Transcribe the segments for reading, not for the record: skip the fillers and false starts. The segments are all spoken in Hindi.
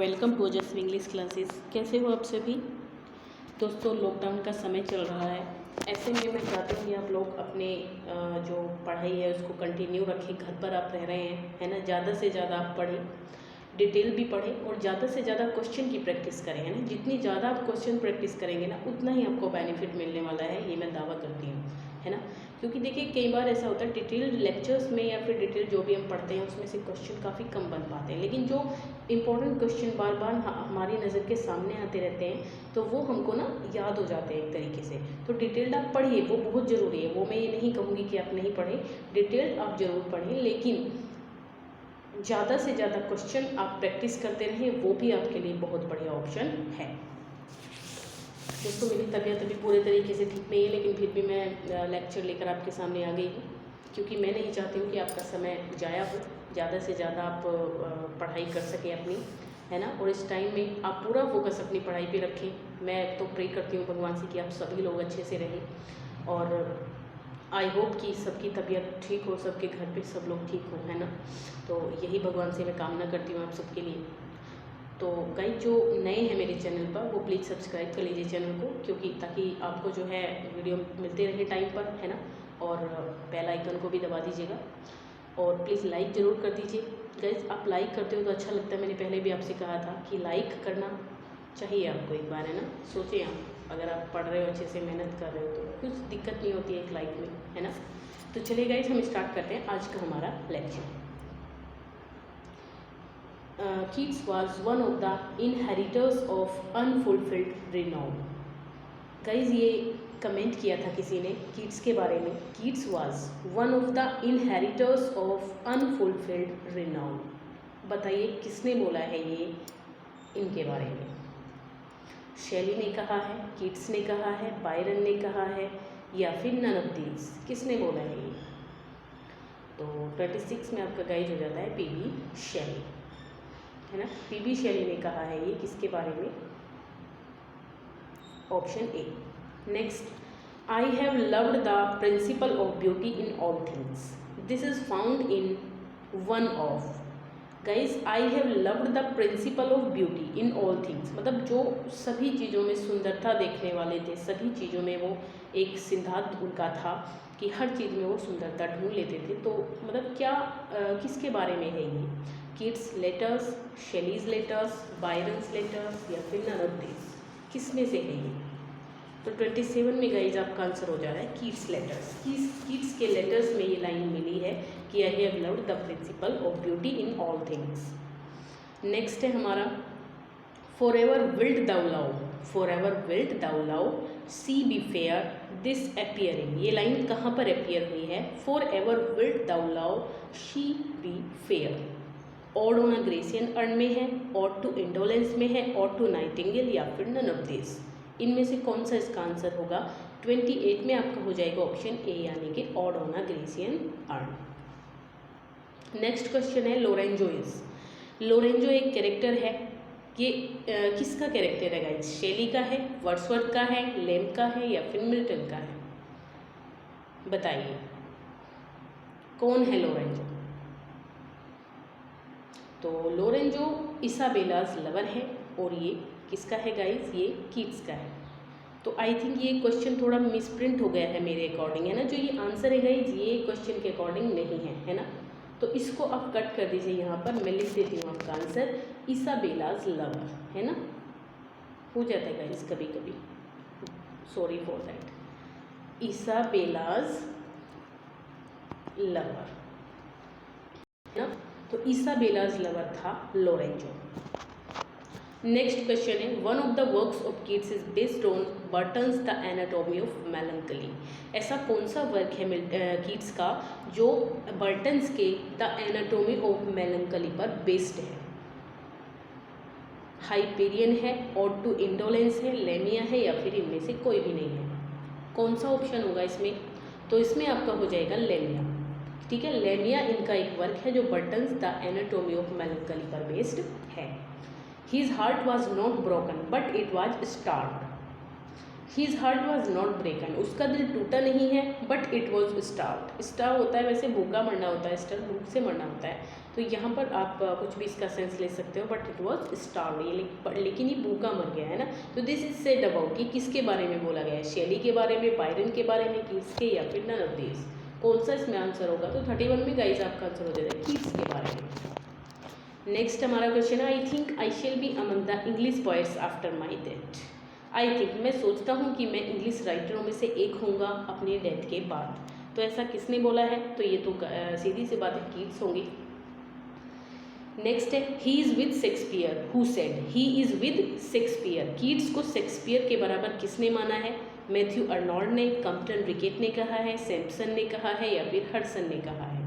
वेलकम टू ओजस्वी इंग्लिश क्लासेस। कैसे हो आप सभी दोस्तों? लॉकडाउन का समय चल रहा है, ऐसे में मैं चाहती हूँ कि आप लोग अपने जो पढ़ाई है उसको कंटिन्यू रखें। घर पर आप रह रहे हैं, है ना, ज़्यादा से ज़्यादा आप पढ़ें, डिटेल भी पढ़ें और ज़्यादा से ज़्यादा क्वेश्चन की प्रैक्टिस करें, है ना। जितनी ज़्यादा आप क्वेश्चन प्रैक्टिस करेंगे ना, उतना ही आपको बेनिफिट मिलने वाला है, ये मैं दावा करती हूँ, है ना। क्योंकि देखिए कई बार ऐसा होता है डिटेल लेक्चर्स में या फिर डिटेल जो भी हम पढ़ते हैं उसमें से क्वेश्चन काफ़ी कम बन पाते हैं, लेकिन जो इंपॉर्टेंट क्वेश्चन बार बार हमारी नज़र के सामने आते रहते हैं तो वो हमको ना याद हो जाते हैं एक तरीके से। तो डिटेल्ड आप पढ़िए, वो बहुत ज़रूरी है। वो मैं ये नहीं कहूँगी कि आप नहीं पढ़ें, डिटेल्ड आप ज़रूर पढ़ें, लेकिन ज़्यादा से ज़्यादा क्वेश्चन आप प्रैक्टिस करते रहें, वो भी आपके लिए बहुत बढ़िया ऑप्शन है। दोस्तों मेरी तबीयत अभी पूरे तरीके से ठीक नहीं है, लेकिन फिर भी मैं लेक्चर लेकर आपके सामने आ गई हूँ, क्योंकि मैं नहीं चाहती हूँ कि आपका समय जाया हो, ज़्यादा से ज़्यादा आप पढ़ाई कर सकें अपनी, है ना। और इस टाइम में आप पूरा फोकस अपनी पढ़ाई पे रखें। मैं तो प्रे करती हूँ भगवान से कि आप सभी लोग अच्छे से रहें, और आई होप कि सबकी तबीयत ठीक हो, सबके घर पे सब लोग ठीक हों, है ना। तो यही भगवान से मैं कामना करती हूँ आप सबके लिए। तो गाइस जो नए हैं मेरे चैनल पर वो प्लीज़ सब्सक्राइब कर लीजिए चैनल को, क्योंकि ताकि आपको जो है वीडियो मिलते रहे टाइम पर, है ना। और बेल आइकन को भी दबा दीजिएगा, और प्लीज़ लाइक ज़रूर कर दीजिए। गाइस आप लाइक करते हो तो अच्छा लगता है। मैंने पहले भी आपसे कहा था कि लाइक करना चाहिए आपको एक बार, है ना। सोचें आप, अगर आप पढ़ रहे हो, अच्छे से मेहनत कर रहे हो, तो कुछ दिक्कत नहीं होती है एक लाइक में, है ना। तो चलिए गाइस हम स्टार्ट करते हैं आज का हमारा lecture. Keats was one of the inheritors of unfulfilled renown. Guys ये कमेंट किया था किसी ने कीट्स के बारे में। Keats was one of the inheritors of unfulfilled renown. बताइए किसने बोला है ये इनके बारे में? शैली ने कहा है, कीट्स ने कहा है, बायरन ने कहा है, या फिर नन ऑफ दीज? किसने बोला है ये? तो 26 में आपका गाइड हो जाता है पीबी शैली, है ना। पीबी शैली ने कहा है ये किसके बारे में? Option A. Next, I have loved the principle of beauty in all things. This is found in one of. Guys I have loved the principle of beauty in all things, मतलब जो सभी चीज़ों में सुंदरता देखने वाले थे, सभी चीज़ों में वो एक सिद्धांत उनका था कि हर चीज़ में वो सुंदरता ढूंढ लेते थे। तो मतलब क्या किसके बारे में है ये? Keats letters, Shelley's letters, Byron's letters, या फिर नन ऑफ दीज? किसमें से है ये? तो 27 में गाइज आपका आंसर हो जा रहा है कीट्स लेटर्स। कीट्स के लेटर्स में ये लाइन मिली है कि I have loved the principle of beauty in all things. Next है हमारा for ever wilt thou love, for ever wilt thou love she be fair this appearing. ये लाइन कहाँ पर अपियर हुई है? For ever wilt thou love she be fair. Ode on a Grecian urn में है, ऑड टू इंडोलेंस में है, ऑड टू नाइटिंगेल, या फिर नन ऑफ दिस? इनमें से कौन सा इसका आंसर होगा? 28 में आपका हो जाएगा ऑप्शन ए, यानी कि odd on a Grecian earn. Next question है लोरेंजोइस। लोरेंजो एक कैरेक्टर है, ये किसका कैरेक्टर है गाइस? शेली का है, वर्ड्सवर्थ का है, लेम का है, या फिर मिल्टन का है? बताइए कौन है लोरेंजो? तो लोरेंजो इसाबेलाज लवर है, और ये किसका है गाइस? ये कीट्स का है। तो आई थिंक ये क्वेश्चन थोड़ा मिसप्रिंट हो गया है मेरे अकॉर्डिंग, है ना। जो ये आंसर है गाइस ये क्वेश्चन के अकॉर्डिंग नहीं है, है ना। तो इसको आप कट कर दीजिए यहाँ पर, मैं लिख देती हूँ आपका आंसर इसाबेलाज लवर, है ना। हो जाता है गाइस कभी कभी, सॉरी फॉर दैट। इसाबेलाज लवर, है ना। तो इसाबेलाज लवर था लोरेंजो। नेक्स्ट क्वेश्चन है one of the works of Keats is based on Burton's the anatomy of melancholy. ऐसा कौन सा वर्क है कीट्स का जो बर्टन्स के द एनाटॉमी ऑफ मेलंकली पर बेस्ड है? हाइपेरियन है, ऑड टू इंडोलेंस है, लेमिया है, या फिर इनमें से कोई भी नहीं है? कौन सा ऑप्शन होगा इसमें? तो इसमें आपका हो जाएगा लेमिया, ठीक है। लेमिया इनका एक वर्क है जो Burton's the anatomy of melancholy पर बेस्ड है। His heart was not broken, but it was starved. His heart was not ब्रेकन, उसका दिल टूटा नहीं है, but it was starved. Starve होता है वैसे भूखा मरना होता है, स्टार्व भूख से मरना होता है, तो यहाँ पर आप कुछ भी इसका सेंस ले सकते हो, बट इट वॉज स्टार्व्ड, लेकिन ये भूखा मर गया है ना। तो दिस इज सेड अबाउट, कि किसके बारे में बोला गया है, शेली के बारे में, बायरन के बारे में, कीट्स के, या फिर नन ऑफ दिस। कौन सा इसमें आंसर होगा, तो 31 में गाइस आपका आंसर हो जाएगा कीट्स के बारे में। नेक्स्ट हमारा क्वेश्चन है, I think I shall be among the English poets after my death. I think, मैं सोचता हूँ कि मैं इंग्लिश राइटरों में से एक होऊंगा अपने डेथ के बाद। तो ऐसा किसने बोला है, तो ये तो सीधी सी बात है, कीट्स होंगी। नेक्स्ट है, he is with Shakespeare, who said, he is with Shakespeare. Keats को शेक्सपियर के बराबर किसने माना है, मैथ्यू अर्नोल्ड ने, कम्पटन रिकेट ने कहा है, सैम्पसन ने कहा है, या फिर हडसन ने कहा है।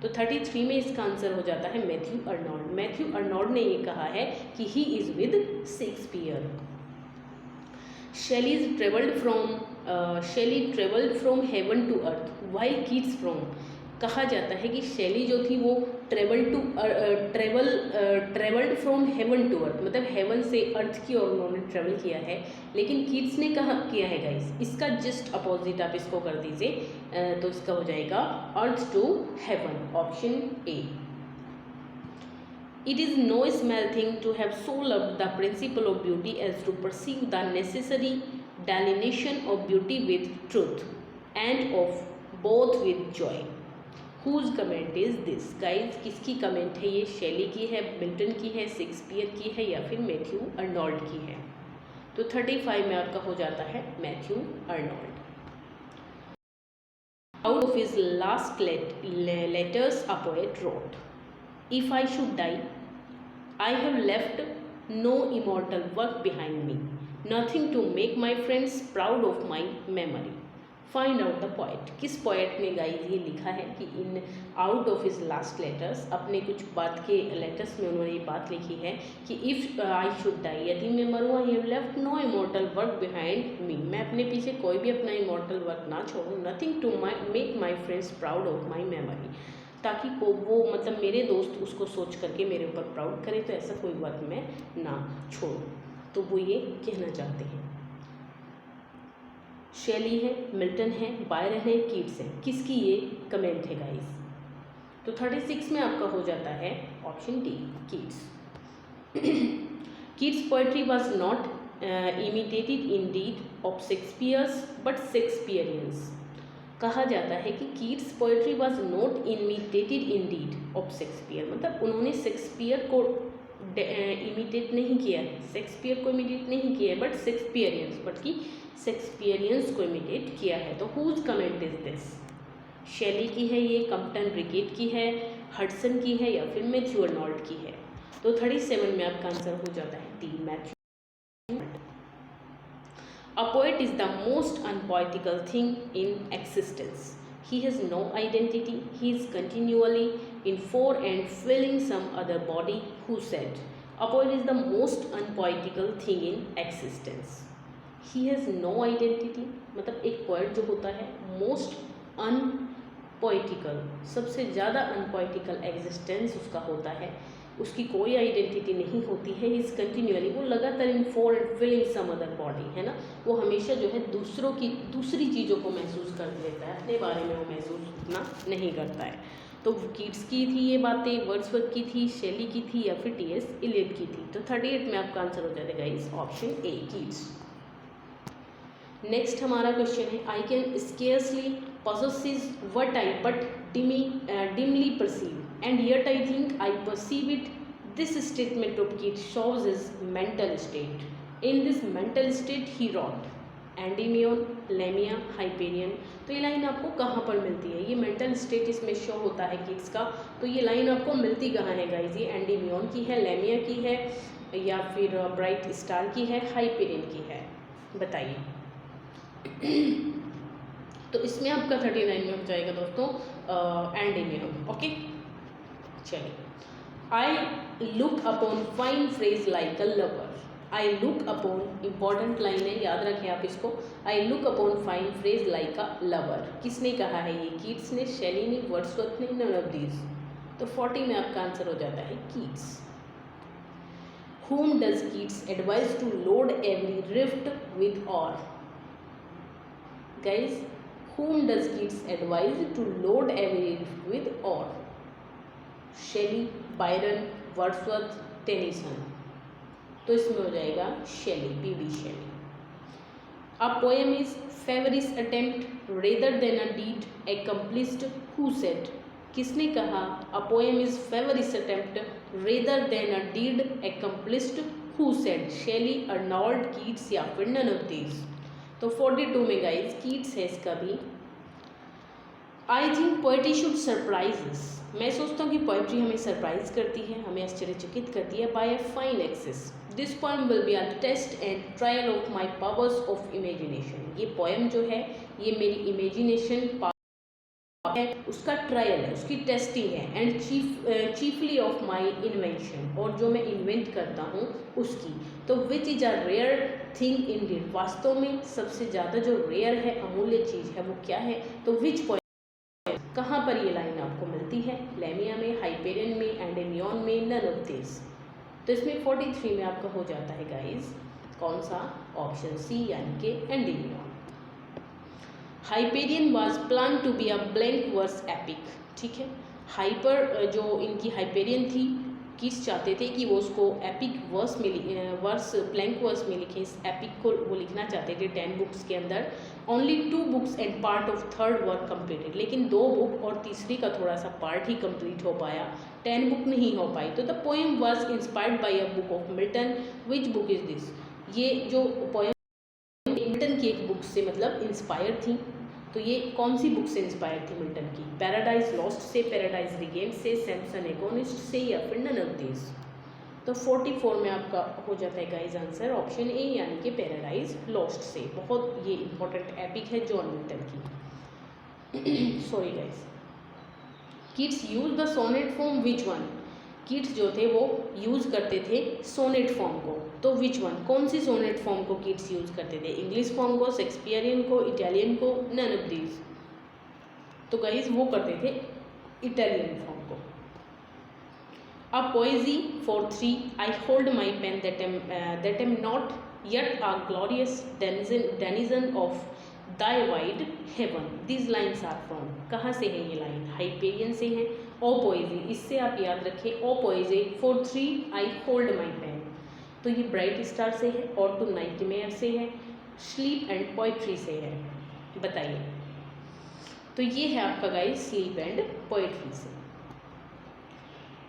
तो 33 में इसका आंसर हो जाता है मैथ्यू अर्नोल्ड। मैथ्यू अर्नोल्ड ने ये कहा है कि he is with Shakespeare. Shelley traveled from heaven to earth while Keats from, कहा जाता है कि शैली जो थी वो travelled from heaven to earth, मतलब हेवन से अर्थ की ओर उन्होंने ट्रेवल किया है, लेकिन कीट्स ने कहा किया है गाइस, इसका जस्ट अपोजिट आप इसको कर दीजिए, तो इसका हो जाएगा earth to heaven, option A. It is no small thing to have so loved the principle of beauty as to perceive the necessary delineation of beauty with truth and of both with joy. Whose comment is this? Guys, किसकी कमेंट है ये, शैली की है, मिल्टन की है, शेक्सपियर की है, या फिर मैथ्यू अर्नोल्ड की है। तो 35 में आपका हो जाता है Matthew Arnold. Out of his last letters a poet wrote, if I should die, I have left no immortal work behind me, nothing to make my friends proud of my memory. Find out the poet. किस पोएट ने गाइस ये लिखा है कि in out of his last letters, अपने कुछ बात के लेटर्स में उन्होंने ये बात लिखी है कि इफ़ आई शुड डाई, यदि मैं मरूँ, I have left no immortal work behind me, मैं अपने पीछे कोई भी अपना इमोर्टल वर्क ना छोड़ूँ, nothing to make my friends proud of my memory, ताकि वो मतलब मेरे दोस्त उसको सोच करके मेरे ऊपर प्राउड करें, तो ऐसा कोई वर्क मैं ना छोड़ूँ। तो वो ये कहना चाहते हैं। शैली है, मिल्टन है, बायरन है, कीट्स है, किसकी ये कमेंट है गाइस। तो 36 में आपका हो जाता है option D, Keats. Keats poetry was not imitated in deed of Shakespeare's but Shakespearians. कहा जाता है कि Keats poetry was not imitated in deed of Shakespeare, मतलब उन्होंने शेक्सपियर को इमिटेट नहीं किया है, शेक्सपियर को इमिटेट नहीं किया है, बट शेक्सपियरियंस को इमिटेट किया है। तो हुज कमेंट इज दिस, शैली की है ये, कम्पटन रिकेट की है, हडसन की है, या फिर मैथ्यू अर्नोल्ड की है। तो 37 में आपका आंसर हो जाता है D, Matthew. A poet is the most unpoetical thing in existence. He has no identity. He is continually in for and filling some other body. Who said, a poet is the most unpoetical thing in existence. He has no identity, मतलब एक poet जो होता है most unpoetical, सबसे ज़्यादा unpoetical existence उसका होता है, उसकी कोई आइडेंटिटी नहीं होती है। इज़ कंटिन्यूअली, वो लगातार in for and filling some other body, है ना, वो हमेशा जो है दूसरी चीज़ों को महसूस कर लेता है, अपने बारे में वो महसूस उतना नहीं करता है। तो कीट्स की थी ये बातें, वर्ड्सवर्थ की थी, शैली की थी, या फिर टी.एस. इलियट की थी। तो 38 में आपका आंसर हो जाएगा इस ऑप्शन ए, कीट्स। नेक्स्ट हमारा क्वेश्चन है, I can scarcely possesses what I but dimly perceive, and yet I think I perceive it. This statement of Keats shows his mental state. In this mental state he wrote Endymion, Lamia, Hyperion. तो ये लाइन आपको कहाँ पर मिलती है, ये मेंटल स्टेट इसमें शो होता है किड्स का। तो ये लाइन आपको मिलती कहाँ है गाइज, ये एंडीमियन की है, लेमिया की है, या फिर ब्राइट स्टार की है, हाइपेरियन की है, बताइए। तो इसमें आपका 39 में हो जाएगा दोस्तों एंडीमियन। ओके, चलिए। I look upon fine phrase like a lover. I look upon, important line है, याद रखें आप इसको। I look upon fine phrase like a lover, किसने कहा है ये, कीट्स ने, शैली ने, वर्ड्सवर्थ ने, नन ऑफ दीज। तो 40 में आपका आंसर हो जाता है Keats. Whom does Keats advise to load every rift with ore? Guys whom does Keats advise to load every gift with ore? Shelley, Byron, Wordsworth, Tennyson. तो इसमें हो जाएगा Shelley, PB Shelley. A poem is favorites attempt rather than a deed accomplished who said? किसने कहा A poem is favorites attempt rather than a deed accomplished who said? Shelley, Arnold, Keats या फिर नन ऑफ दीज। तो 42 में गाइज कीट्स है इसका भी। I think poetry should surprise. मैं सोचता हूँ कि पोएट्री हमें सरप्राइज करती है, हमें आश्चर्यचकित करती है। By a fine excess this poem will be a test and trial of my powers of imagination. ये पोएम जो है ये मेरी इमेजिनेशन है, उसका ट्रायल है, उसकी टेस्टिंग है। And chiefly of my invention, और जो मैं इन्वेंट करता हूँ उसकी। तो which is a rare thing indeed, वास्तव में सबसे ज़्यादा जो रेयर है, अमूल्य चीज़ है, वो क्या है? तो विच पोएम, कहाँ पर ये लाइन आपको मिलती है? लेमिया में, हाइपेरियन में, एंडेमियन में, नन ऑफ दिस। तो इसमें 43 में आपका हो जाता है गाइज कौन सा? ऑप्शन सी, यानी कि Endymion. Hyperion was plan to be a blank verse epic. ठीक है, हाइपर जो इनकी हाइपेरियन थी, कीट्स चाहते थे कि वो उसको एपिक वर्स में ब्लैंक वर्स में लिखें। इस एपिक को वो लिखना चाहते थे 10 बुक्स के अंदर। Only 2 books and part of third work completed, लेकिन 2 बुक और तीसरी का थोड़ा सा पार्ट ही कंप्लीट हो पाया, 10 बुक नहीं हो पाई। तो the poem was inspired by a book of Milton. Which book is this? ये जो पोएम मिल्टन की एक बुक से मतलब इंस्पायर थी। तो ये कौन सी बुक से इंस्पायर थी मिल्टन की? पैराडाइज लॉस्ट से, पैराडाइज रिगेन्ड से, सैमसन एगोनिस्ट से, या फिर नन ऑफ दिस। तो 44 में आपका हो जाता है गाइज आंसर ऑप्शन ए, यानी कि पैराडाइज लॉस्ट से। बहुत ये इंपॉर्टेंट एपिक है जॉन मिल्टन की। Sorry guys. Keats use the sonnet form which one? कीट्स जो थे वो यूज़ करते थे सोनेट फॉर्म को। तो विच वन, कौन सी सोनेट फॉर्म को कीट्स यूज़ करते थे? इंग्लिश फॉर्म को, शेक्सपियरियन को, इटालियन को, नन ऑफ दीज। तो गाइज वो करते थे इटालियन फॉर्म को। A poesy for 3, I hold my pen that am not yet a glorious denizen of thy wide heaven. These lines are from, कहाँ से है ये लाइन? हाइपेरियन से है। ओ पोएजी, इससे आप याद रखें, ओ पोएजी for 3 I hold my pen। तो ये ब्राइट स्टार से है, और टू नाइटमेयर से है, स्लीप एंड पोइट्री से है। बताइए, तो ये है आपका गाइस स्लीप एंड पोइट्री से।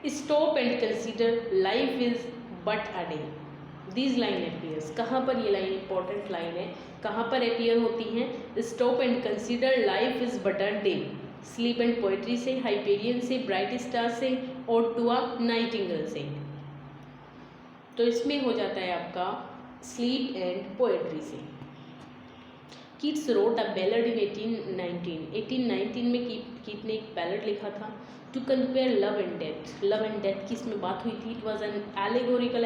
Stop and consider life is but a day. These line appears, कहाँ पर ये लाइन इंपॉर्टेंट लाइन है, कहाँ पर अपीयर होती हैं? Stop and consider life is but a day, sleep and poetry से, हाइपेरियन से, ब्राइट स्टार से, और टू अ नाइटिंगेल से। तो इसमें हो जाता है आपका स्लीप एंड पोएट्री से। Keats wrote a ballad in 1819 में कीट ने एक बैलड लिखा था to compare love and death. Love and death की इसमें बात हुई थी। It was an allegorical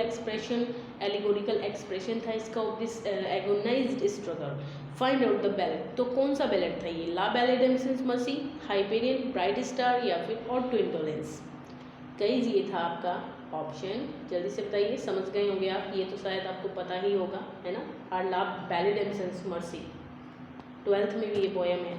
expression था इसका of this agonized struggle. Find out the ballad. तो कौन सा बैलड था ये? La Belle Dame sans Merci, Hyperion, Bright Star, या फिर ऑड टू इंडोलेंस। गाइस ये था आपका ऑप्शन, जल्दी से बताइए, समझ गए होंगे आप, ये तो शायद आपको पता ही होगा, है ना। Or La Belle Dame sans Merci, 12th में भी ये पोएम है।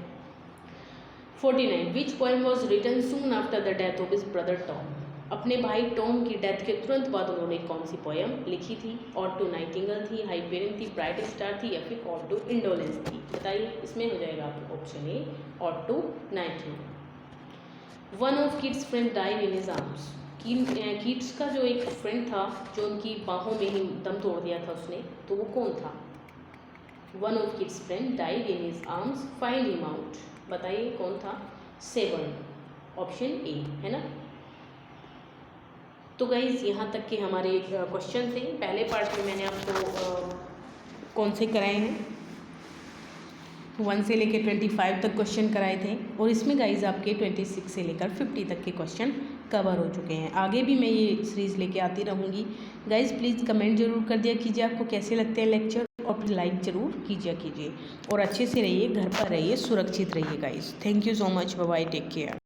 49 which poem was written soon after the death of his brother Tom. अपने भाई टॉम की डेथ के तुरंत बाद उन्होंने कौन सी पोएम लिखी थी? ऑड टू नाइटिंगेल थी, हाइपेरियन थी, ब्राइट स्टार थी, या फिर ऑड टू इंडोलेंस थी। बताइए, इसमें हो जाएगा आपका option A, ode to nightingale. One of Keats friend died in his arms. Keats का जो एक फ्रेंड था जो उनकी बाहों में ही दम तोड़ दिया था उसने, तो वो कौन था? One of Keats friend died in his arms, find him out. बताइए कौन था? 7, ऑप्शन ए, है ना। तो गाइज यहाँ तक के हमारे क्वेश्चन थे। पहले पार्ट में मैंने आपको कौन से कराए हैं, 1 से लेकर 25 तक क्वेश्चन कराए थे, और इसमें गाइज आपके 26 से लेकर 50 तक के क्वेश्चन कवर हो चुके हैं। आगे भी मैं ये सीरीज़ लेके आती रहूँगी। गाइज प्लीज़ कमेंट जरूर कर दिया कीजिए आपको कैसे लगते हैं लेक्चर, और फिर लाइक ज़रूर कीजिए और अच्छे से रहिए, घर पर रहिए, सुरक्षित रहिए guys. Thank you so much, bye bye, take care.